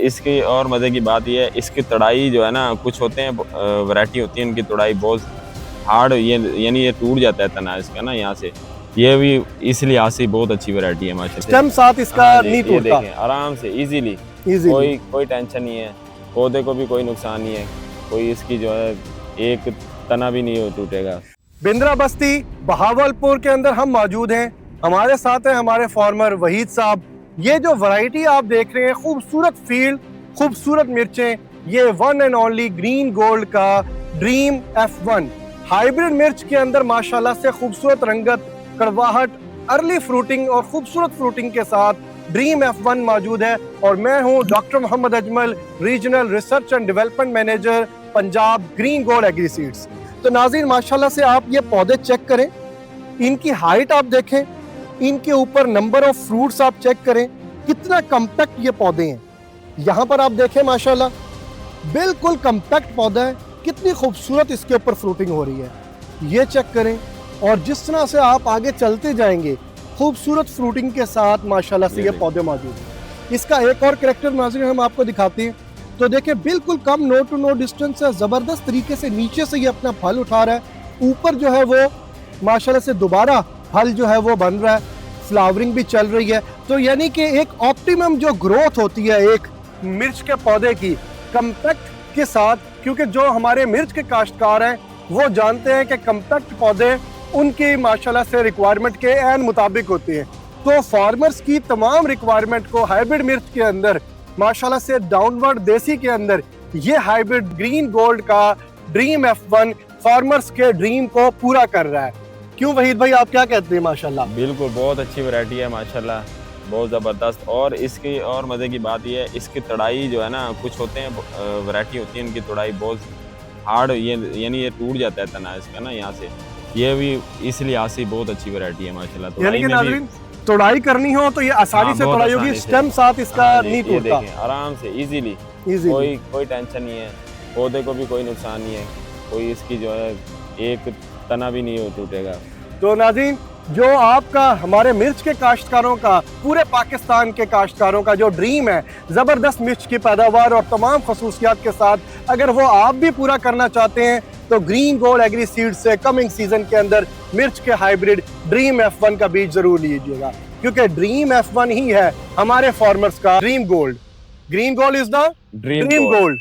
इसकी और मज़े की बात ये है, इसकी तड़ाई जो है ना, कुछ होते हैं वैरायटी होती है इनकी तड़ाई बहुत हार्ड, ये यानी ये टूट जाता है तना इसका ना यहाँ से। ये भी इस लिहाज से बहुत अच्छी वैरायटी है माशाल्लाह। स्टेम साथ इसका हाँ जी, नहीं ये टूटता। देखें आराम से इजीली, इजीली कोई टेंशन नहीं है, पौधे को भी कोई नुकसान नहीं है, कोई इसकी जो है एक तना भी नहीं टूटेगा। बिंद्रा बस्ती बहावलपुर के अंदर हम मौजूद हैं। हमारे साथ हैं हमारे फार्मर वहीद साहब। ये जो वैरायटी आप देख रहे हैं, खूबसूरत फील्ड, खूबसूरत मिर्चें, ये one and only green gold का ड्रीम F1 हाइब्रिड मिर्च के अंदर माशाल्लाह से खूबसूरत रंगत, कड़वाहट, अर्ली फ्रूटिंग और खूबसूरत फ्रूटिंग के साथ ड्रीम F1 मौजूद है। और मैं हूं doctor Mohammad Ajmal, regional research and development manager, Punjab green gold agri seeds. तो नाज़रीन, माशाल्लाह से आप ये पौधे चेक करें, इनकी हाइट आप देखें, इनके ऊपर नंबर ऑफ फ्रूट्स आप चेक करें, कितना कम्पैक्ट ये पौधे हैं। यहाँ पर आप देखें माशाल्लाह बिल्कुल कम्पैक्ट पौधा है, कितनी खूबसूरत इसके ऊपर फ्रूटिंग हो रही है, ये चेक करें। और जिस तरह से आप आगे चलते जाएंगे, खूबसूरत फ्रूटिंग के साथ माशाल्लाह से ये पौधे मौजूद हैं। इसका एक और कैरेक्टर नाज़रीन हम आपको दिखाते हैं। तो देखिए बिल्कुल कम नो टू नो डिस्टेंस है, ज़बरदस्त तरीके से नीचे से ये अपना फल उठा रहा है, ऊपर जो है वो माशाल्लाह से दोबारा फल जो है वो बन रहा है, फ्लावरिंग भी चल रही है। तो यानी कि एक ऑप्टिमम जो ग्रोथ होती है एक मिर्च के पौधे की कम्पैक्ट के साथ, क्योंकि जो हमारे मिर्च के काश्तकार हैं वो जानते हैं कि कम्पैक्ट पौधे उनकी माशाल्लाह से रिक्वायरमेंट के ऐन मुताबिक होते हैं। तो फार्मर्स की तमाम रिक्वायरमेंट को हाइब्रिड मिर्च के अंदर माशाल्लाह से डाउनवर्ड देसी के अंदर ये हाइब्रिड ग्रीन गोल्ड का ड्रीम F1 फार्मर्स के ड्रीम को पूरा कर रहा है। क्यों वहीद भाई, आप क्या कहते हैं? माशाल्लाह बिल्कुल बहुत अच्छी वैरायटी है माशाल्लाह, बहुत ज़बरदस्त। और इसकी और मज़े की बात ये है, इसकी तड़ाई जो है ना, कुछ होते हैं वैरायटी होती है इनकी तड़ाई बहुत हार्ड, ये यानी ये टूट जाता है तना इसका ना यहाँ से। ये भी इस लिहाज से बहुत अच्छी वैरायटी है माशाल्लाह। यानी कि नाज़रीन तोड़ाई करनी हो तो ये आसानी से तोड़ाई होगी, स्टेम साथ इसका नहीं टूटता। आराम से इजीली, कोई टेंशन नहीं है, पौधे को भी कोई नुकसान नहीं है, कोई इसकी जो है एक तना भी नहीं टूटेगा। तो नाज़रीन, जो आपका हमारे मिर्च के काश्तकारों का, पूरे पाकिस्तान के काश्तकारों का जो ड्रीम है ज़बरदस्त मिर्च की पैदावार और तमाम खसूसियात के साथ, अगर वो आप भी पूरा करना चाहते हैं तो ग्रीन गोल्ड एग्री सीड्स से कमिंग सीजन के अंदर मिर्च के हाइब्रिड ड्रीम F1 का बीज जरूर लीजिएगा, क्योंकि ड्रीम F1 ही है हमारे फार्मर्स का dream gold. Green gold is the dream gold.